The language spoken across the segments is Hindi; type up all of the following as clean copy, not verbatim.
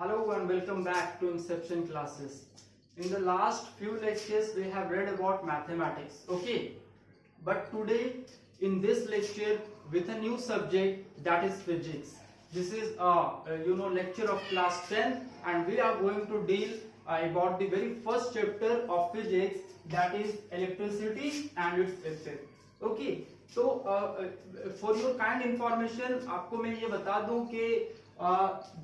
Hello and welcome back to Inception classes. In the last few lectures we have read about mathematics, okay? But today in this lecture with a new subject, that is physics. This is a lecture of class 10 and we are going to deal about the very first chapter of physics, that is electricity and its effect. Okay, so for your kind information आपको मैं ये बता दूं कि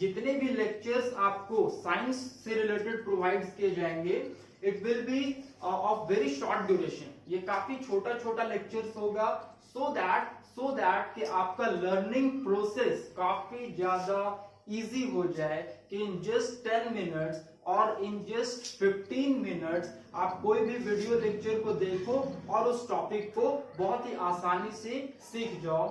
जितने भी लेक्चर्स आपको साइंस से रिलेटेड प्रोवाइड किए जाएंगे, it will be of very short duration. ये काफी छोटा छोटा लेक्चर्स होगा सो दैट कि आपका लर्निंग प्रोसेस काफी ज्यादा इजी हो जाए कि इन जस्ट 10 मिनट्स और इन जस्ट 15 मिनट्स आप कोई भी वीडियो लेक्चर को देखो और उस टॉपिक को बहुत ही आसानी से सीख जाओ.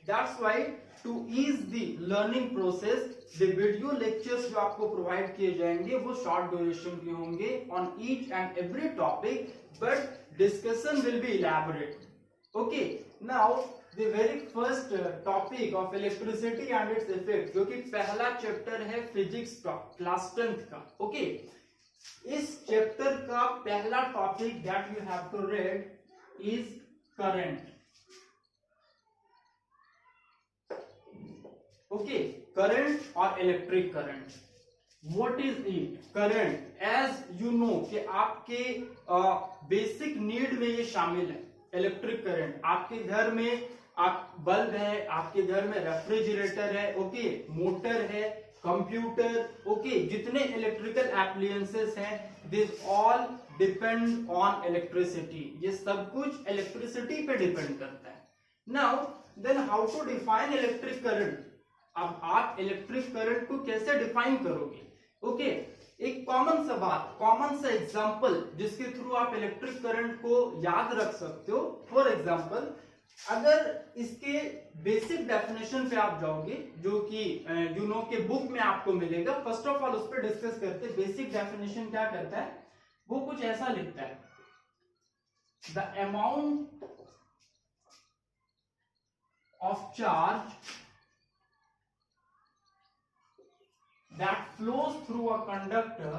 That's why to ease the learning process the video lectures जो आपको प्रोवाइड किए जाएंगे वो शॉर्ट ड्यूरेशन के होंगे on each and every topic, but discussion will be elaborate. Okay, now the very first topic of electricity and its effect, जो कि पहला चैप्टर है फिजिक्स का क्लास 10 का. ओके, इस चैप्टर का पहला topic that you have to read is current. Okay, current और electric current. What is it? Current, as you know कि आपके बेसिक नीड में ये शामिल है. इलेक्ट्रिक करंट आपके घर में आप बल्ब है, आपके घर में रेफ्रिजरेटर है, ओके, मोटर है, कंप्यूटर, ओके, जितने इलेक्ट्रिकल एप्लायंसेस हैं, this all depend on electricity. ये सब कुछ इलेक्ट्रिसिटी पे डिपेंड करता है. Now then how to define electric current? अब आप इलेक्ट्रिक करंट को कैसे डिफाइन करोगे? ओके, एक कॉमन सा बात, कॉमन सा एग्जांपल जिसके थ्रू आप इलेक्ट्रिक करंट को याद रख सकते हो. फॉर एग्जांपल, अगर इसके बेसिक डेफिनेशन पे आप जाओगे जो कि यू नो के बुक में आपको मिलेगा, फर्स्ट ऑफ ऑल उस पर डिस्कस करते हैं. बेसिक डेफिनेशन क्या करता है? वो कुछ ऐसा लिखता है, the amount of charge that flows through a conductor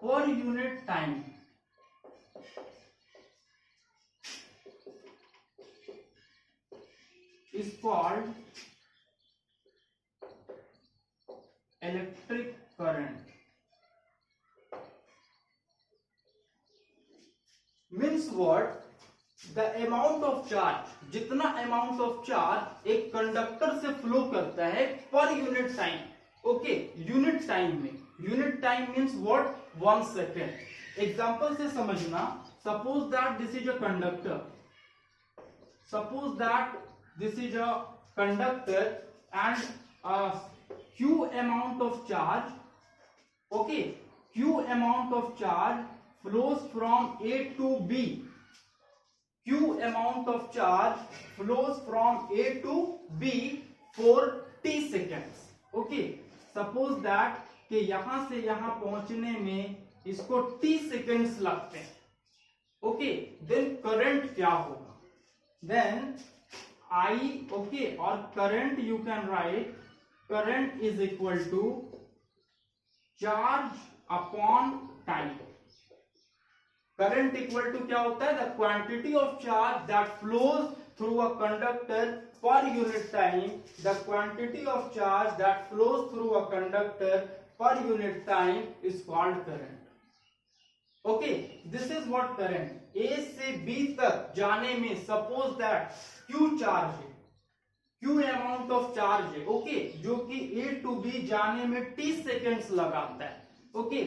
per unit time is called electric current. Means what? The amount of charge, जितना अमाउंट ऑफ चार्ज एक कंडक्टर से फ्लो करता है पर unit time. Okay, unit time में, unit time means what? 1 second. Example से समझना, suppose that this is a conductor, suppose that this is a conductor and Q amount of charge, okay, Q amount of charge flows from A to B. Q amount of charge flows from A to B for t seconds. Okay, suppose that कि यहां से यहां पहुंचने में इसको t seconds लगते हैं. Okay, then current क्या होगा? Then I, okay, और current you can write current is equal to charge upon time. Current equal to क्या होता है? The quantity of charge that flows through a conductor per unit time. The quantity of charge that flows through a conductor per unit time is called current. Okay, this is what current. A से बी तक जाने में सपोज दैट क्यू चार्ज है, क्यू अमाउंट ऑफ चार्ज है, ओके, जो कि ए टू बी जाने में टी सेकेंड्स लगाता है. ओके,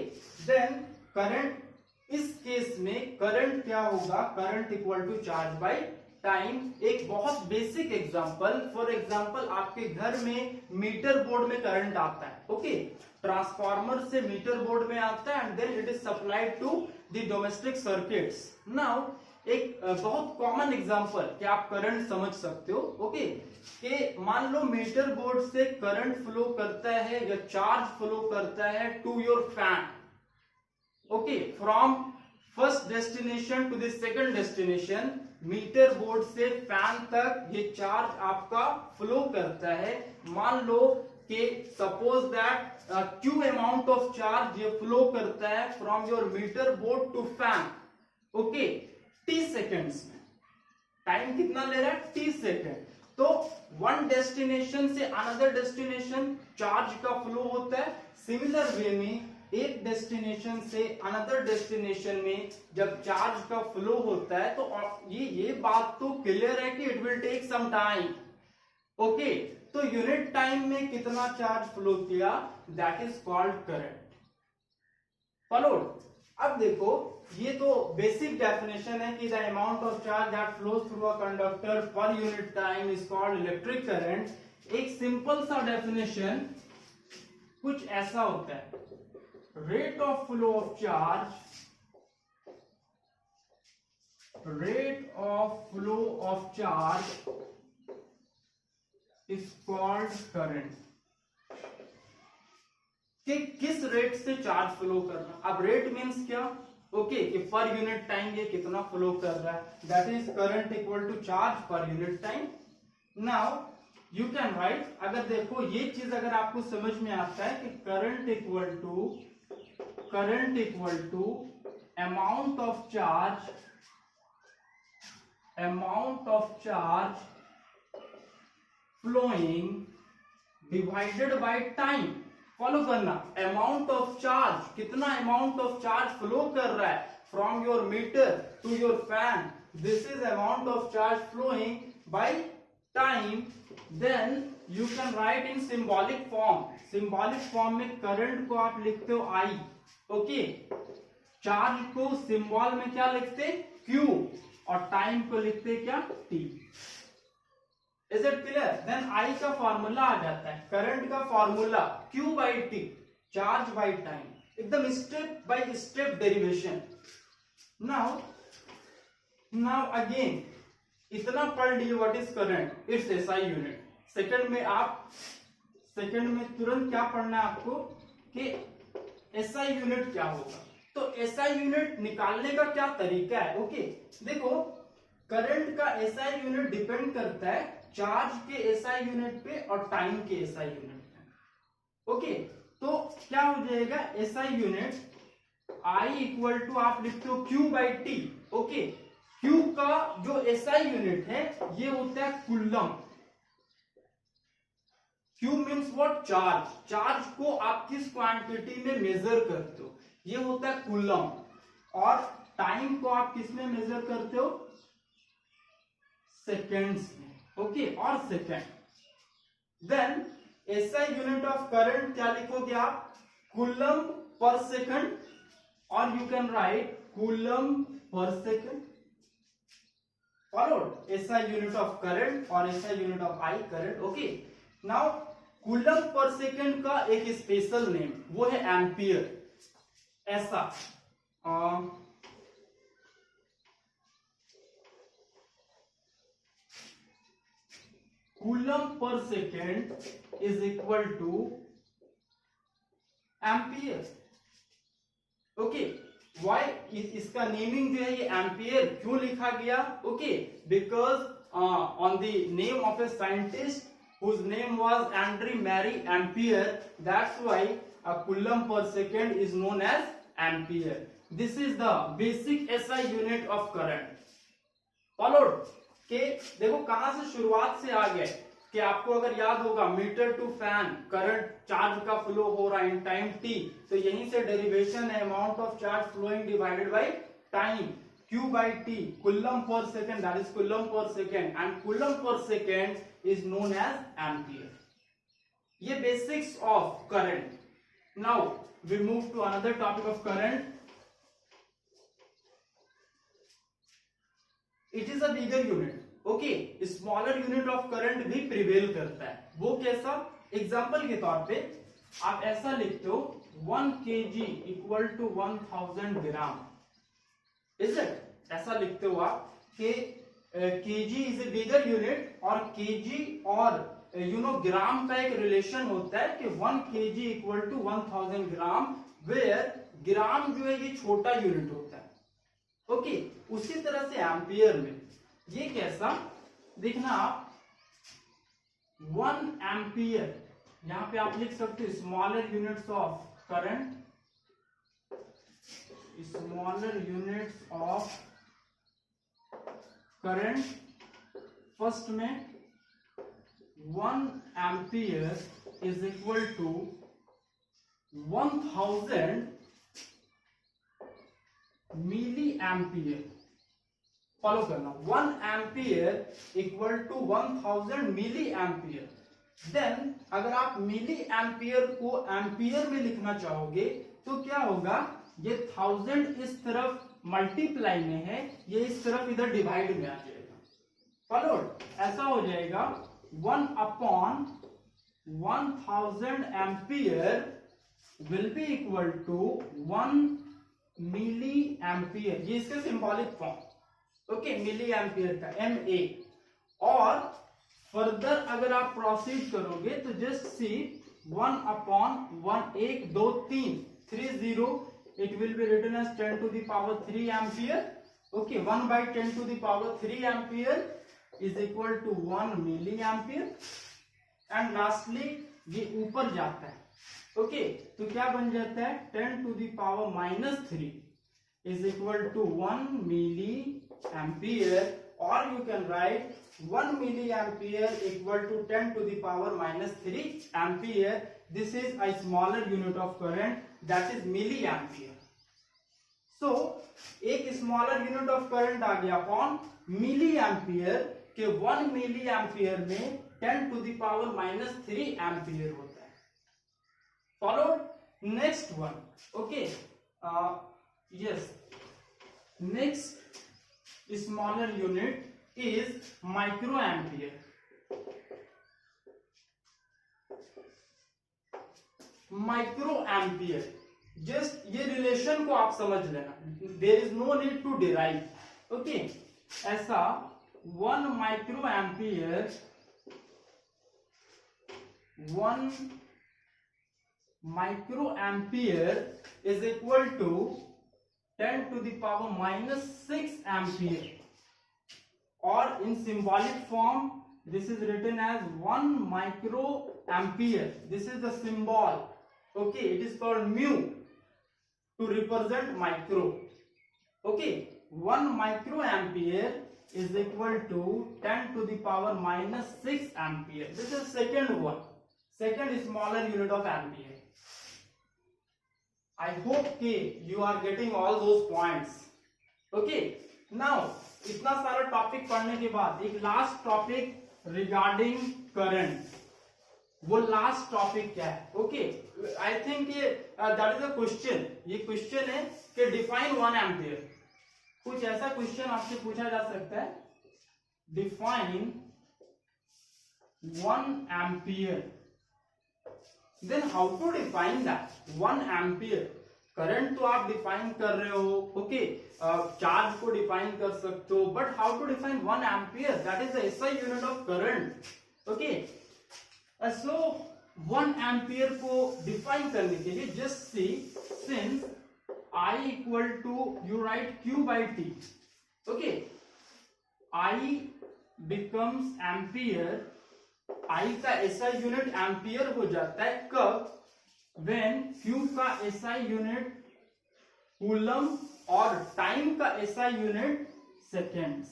देन करंट, इस केस में करंट क्या होगा? Current equal to charge by time. एक बहुत बेसिक एग्जांपल, फॉर एग्जांपल आपके घर में मीटर बोर्ड में करंट आता है. ओके, ट्रांसफार्मर से मीटर बोर्ड में आता है and then it is supplied to the domestic circuits. Now एक बहुत कॉमन एग्जांपल कि आप करंट समझ सकते हो. ओके, कि मान लो मीटर बोर्ड से करंट फ्लो करता है या चार्ज फ्लो करता है to your fan. Okay, from first destination to the second destination, meter board से फैन तक ये चार्ज आपका फ्लो करता है। मान लो कि suppose that Q amount of charge ये फ्लो करता है from your meter board to fan, okay, T seconds में। टाइम कितना ले रहा है? T second. तो वन डेस्टिनेशन से अनदर डेस्टिनेशन चार्ज का फ्लो होता है। सिमिलर वे में एक डेस्टिनेशन से अनदर डेस्टिनेशन में जब चार्ज का फ्लो होता है तो ये बात तो क्लियर है कि it will take some time, okay. तो यूनिट टाइम में कितना चार्ज फ्लो किया, that is called current. Followed. अब देखो, ये तो बेसिक डेफिनेशन है कि the amount of charge that flows through a conductor per unit time is called electric current. एक सिंपल सा डेफिनेशन कुछ ऐसा होता है, rate of flow of charge, rate of flow of charge is called current। कि किस रेट से चार्ज फ्लो करना। अब रेट मीन्स क्या, ओके, कि पर यूनिट टाइम ये कितना फ्लो कर रहा है, that is current equal to charge per unit time. Now you can write, अगर देखो ये चीज अगर आपको समझ में आता है कि current equal to amount of charge flowing divided by time। Follow करना, अमाउंट ऑफ चार्ज, कितना अमाउंट ऑफ चार्ज फ्लो कर रहा है from your meter to your fan, this is amount of charge flowing by time. Then you can write in symbolic form. Symbolic form में करंट को आप लिखते हो आई, ओके, चार्ज को सिंबल में क्या लिखते, क्यू, और टाइम को लिखते क्या, T. Is it clear? Then I का फॉर्मूला आ जाता है, करंट का formula Q by T, charge by time, एकदम step by step derivation. Now again इतना पढ़ लिए what is current, it's SI unit. Second में तुरंत क्या पढ़ना है आपको कि एसआई यूनिट क्या होगा। तो एसआई यूनिट निकालने का क्या तरीका है, ओके। देखो, करंट का एसआई यूनिट डिपेंड करता है चार्ज के एसआई यूनिट पे और टाइम के एसआई यूनिट पे, ओके। तो क्या हो जाएगा, SI unit I equal to आप लिखते हो Q by T, okay. Q का जो एसआई यूनिट है ये होता है coulomb. Q means what, charge. Charge को आप किस क्वांटिटी में मेजर करते हो, ये होता है कूलम। और टाइम को आप किस में मेजर करते हो, सेकेंड्स में, ओके, और second. Then SI unit of current क्या लिखोगे आप, कूलम पर सेकंड, और you can write coulomb per second. Followed, SI unit of current और SI unit of I current, okay. Now coulomb per second का एक स्पेशल नेम वो है एम्पियर। ऐसा coulomb per second is equal to ampere, okay. Why इसका नेमिंग जो है ये एम्पियर क्यों लिखा गया, okay, because on the name of a scientist whose name was Andre Marie Ampere, that's why a coulomb per second is known as ampere. This is the basic SI unit of current. Followed के देखो कहां से शुरुआत से आ गए कि आपको अगर याद होगा meter to fan current charge का फ्लो हो रहा है इन टाइम t, तो यहीं से डेरिवेशन है amount of charge flowing divided by time, q by t, coulomb per second, that is coulomb per second, and coulomb per second is known as ampere. ये basics of current. Now we move to another topic of current. It is a bigger unit, okay. Smaller unit of current भी prevail करता है, वो कैसा, एग्जाम्पल के तौर पे आप ऐसा लिखते हो 1 kg equal to 1000 gram, is it, ऐसा लिखते हो आप कि kg is a bigger unit, और kg और ग्राम का एक रिलेशन होता है कि 1 kg equal to 1000 gram, where gram जो है ये छोटा यूनिट होता है, ओके, उसी तरह से एम्पियर में ये कैसा देखना आप, 1 एम्पियर यहां पे आप लिख सकते हो smaller units of current, smaller units of current, first में 1 ampere is equal to 1000 milli ampere. Follow करना, 1 ampere equal to 1000 milli ampere. Then अगर आप मिली एम्पियर को एम्पियर में लिखना चाहोगे तो क्या होगा, ये 1000 इस तरफ मल्टीप्लाई में है, ये इस तरफ इधर डिवाइड में आ जाएगा। फॉलो, ऐसा हो जाएगा 1 upon 1000 ampere will be equal to 1 milli ampere, ये इसका symbolic form. Okay, milli ampere का MA। और फर्दर अगर आप प्रोसीड करोगे तो just see 1 upon 1, 1 2 3 30, it will be written as 10 to the power 3 ampere. Okay, 1 by 10 to the power 3 ampere is equal to 1 milli ampere. And lastly ये ऊपर जाता है, ओके तो क्या बन जाता है, 10 to the power -3 is equal to 1 milli ampere, or you can write 1 milli ampere equal to 10 to the power -3 ampere. This is a smaller unit of current, that is milliampere. So एक smaller unit of current आ गया अपॉन milliampere के 1 milliampere में 10 to the power -3 ampere होता है। Followed, next one, okay, yes, next smaller unit is microampere. Microampere, just ये रिलेशन को आप समझ लेना, there is no need to derive, okay, ऐसा 1 microampere, 1 microampere is equal to 10 to the power -6 ampere, or in symbolic form this is written as 1 microampere. This is the symbol, okay, it is called mu to represent micro. Okay, 1 microampere is equal to 10 to the power -6 ampere. This is second one, second smaller unit of ampere. I hope कि you are getting all those points. Okay, now इतना सारा टॉपिक पढ़ने के बाद एक लास्ट टॉपिक रिगार्डिंग करंट, वो लास्ट टॉपिक क्या है, ओके आई थिंक ये दैट इज अ क्वेश्चन, ये क्वेश्चन है कि डिफाइन 1 एम्पियर। कुछ ऐसा क्वेश्चन आपसे पूछा जा सकता है, define 1 ampere, then how to define that 1 ampere. Current तो आप डिफाइन कर रहे हो, ओके चार्ज को डिफाइन कर सकते हो, but how to define 1 ampere, that is the SI unit of current. Okay, so 1 ampere को डिफाइन करने के लिए just see, since I equal to you write Q by T, okay I becomes ampere, I का SI यूनिट एम्पियर हो जाता है कब, when Q का SI यूनिट कूलम और टाइम का SI यूनिट सेकेंड्स।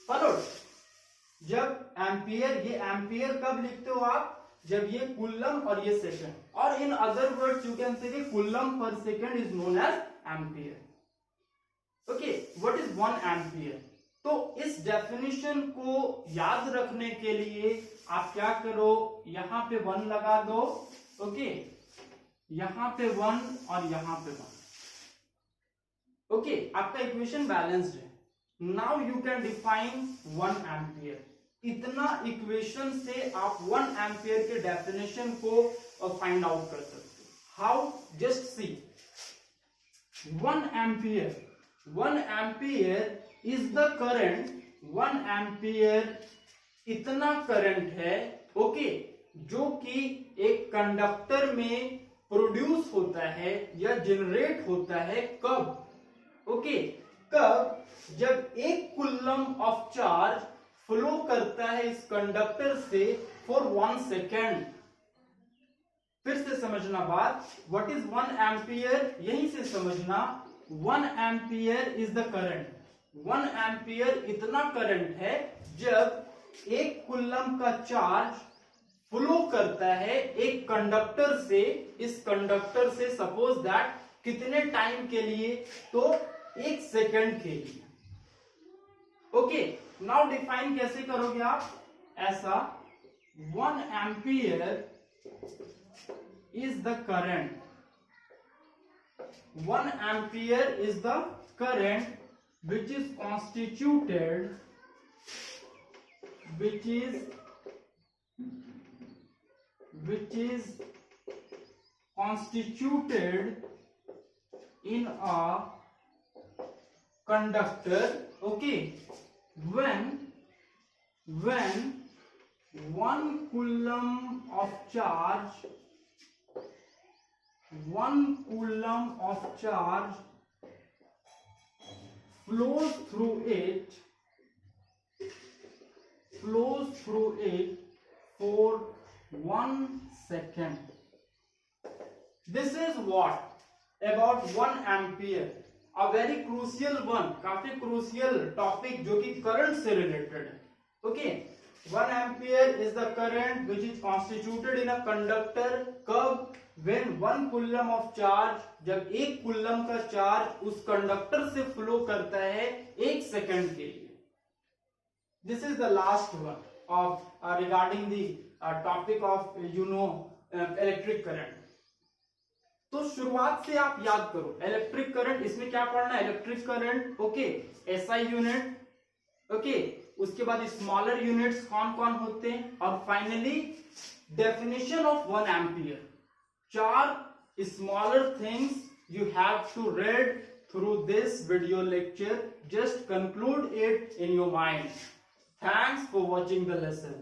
फॉलोड, जब एम्पियर, ये एम्पियर कब लिखते हो आप, जब ये कूलम और ये सेकेंड, और in other words you can say कि coulomb per second is known as ampere. Okay, what is 1 ampere. तो इस डेफिनेशन को याद रखने के लिए आप क्या करो, यहां पे 1 लगा दो, ओके यहां पे 1 और यहां पे 1, ओके आपका इक्वेशन बैलेंस्ड है। Now you can define 1 ampere. इतना इक्वेशन से आप 1 एम्पियर के डेफिनेशन को फाइंड आउट कर सकते हो। How, just see 1 ampere, 1 ampere is the current, 1 ampere इतना करंट है, ओके जो कि एक कंडक्टर में प्रोड्यूस होता है या जनरेट होता है कब, ओके, कब? जब 1 कूलम ऑफ चार्ज फ्लो करता है इस कंडक्टर से फॉर 1 सेकेंड। फिर से समझना बात, व्हाट इज 1 एम्पियर? यहीं से समझना, 1 ampere is the current. 1 ampere इतना करंट है जब 1 कूलम का चार्ज फ्लो करता है एक कंडक्टर से, इस कंडक्टर से सपोज दैट कितने टाइम के लिए? तो 1 सेकेंड के लिए। ओके, नाउ डिफाइन कैसे करोगे आप? ऐसा, 1 ampere is the current. 1 ampere is the current which is constituted in a conductor. Okay, when 1 coulomb of charge flows through it for 1 second. This is what about 1 ampere, a very crucial one, काफी crucial topic जो कि current से related है. Okay, 1 ampere is the current which is constituted in a conductor. कब? When 1 कूलम of charge, जब 1 कूलम का चार्ज उस कंडक्टर से फ्लो करता है 1 सेकेंड के लिए. This is the last one of regarding the topic of electric current. तो शुरुआत से आप याद करो, इलेक्ट्रिक करंट, इसमें क्या पढ़ना है? Electric current, okay, SI unit, okay, उसके बाद स्मॉलर यूनिट्स कौन कौन होते हैं, और finally definition of 1 ampere. 4 smaller things you have to read through this video lecture. Just conclude it in your mind. Thanks for watching the lesson.